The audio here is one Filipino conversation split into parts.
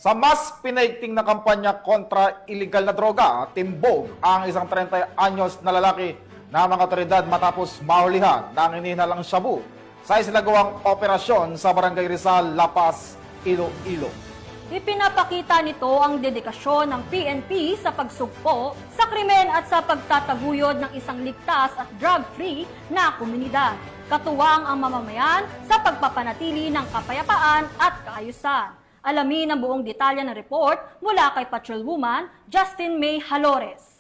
Sa mas pinaigting na kampanya kontra iligal na droga, timbog ang isang 30 anyos na lalaki na mga otoridad matapos mahulihan ng hinihinalang shabu sa isinagawang operasyon sa Barangay Rizal, La Paz, Iloilo. Ipinapakita nito ang dedikasyon ng PNP sa pagsugpo sa krimen at sa pagtataguyod ng isang ligtas at drug-free na komunidad. Katuwang ang mamamayan sa pagpapanatili ng kapayapaan at kaayusan. Alamin ang buong detalye ng report mula kay Patrolwoman Justin May Halores.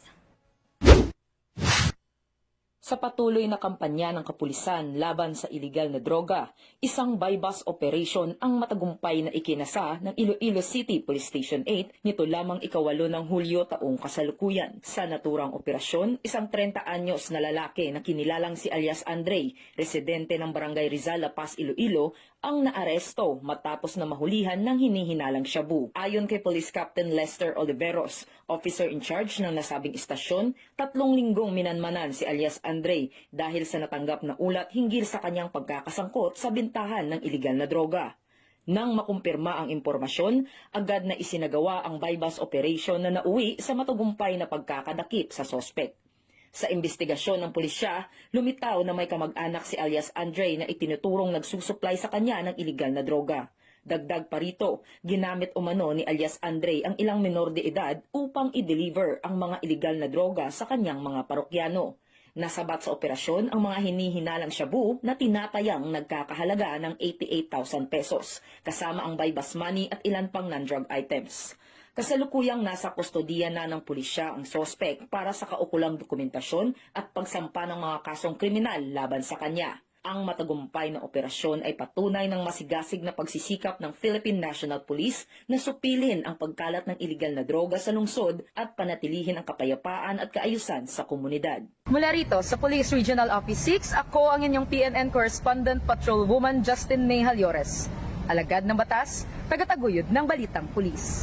Sa patuloy na kampanya ng kapulisan laban sa iligal na droga, isang buy-bus operation ang matagumpay na ikinasa ng Iloilo City Police Station 8 nito lamang 8 ng Hulyo taong kasalukuyan. Sa naturang operasyon, isang 30 anyos na lalaki na kinilalang si alias Andre, residente ng Barangay Rizal, La Paz, Iloilo, ang naaresto matapos na mahulihan ng hinihinalang shabu. Ayon kay Police Captain Lester Oliveros, officer in charge ng nasabing istasyon, 3 linggong minanmanan si alias Andre dahil sa natanggap na ulat hinggil sa kanyang pagkakasangkot sa bintahan ng iligal na droga. Nang makumpirma ang impormasyon, agad na isinagawa ang buy-bus operation na nauwi sa matagumpay na pagkakadakip sa sospek. Sa investigasyon ng pulisya, lumitaw na may kamag-anak si alias Andre na itinuturong nagsusuplay sa kanya ng iligal na droga. Dagdag pa rito, ginamit umano ni alias Andre ang ilang menor de edad upang i-deliver ang mga iligal na droga sa kanyang mga parokyano. Nasabat sa operasyon ang mga hinihinalang shabu na tinatayang nagkakahalaga ng 88,000 pesos, kasama ang buy-bus money at ilan pang non-drug items. Kasalukuyang nasa kustodiya na ng pulisya ang sospek para sa kaukulang dokumentasyon at pagsampa ng mga kasong kriminal laban sa kanya. Ang matagumpay na operasyon ay patunay ng masigasig na pagsisikap ng Philippine National Police na supilin ang pagkalat ng iligal na droga sa lungsod at panatilihin ang kapayapaan at kaayusan sa komunidad. Mula rito sa Police Regional Office 6, ako ang inyong PNN Correspondent Patrolwoman Justin May Halores. Alagad ng batas, tagataguyod ng Balitang Pulis.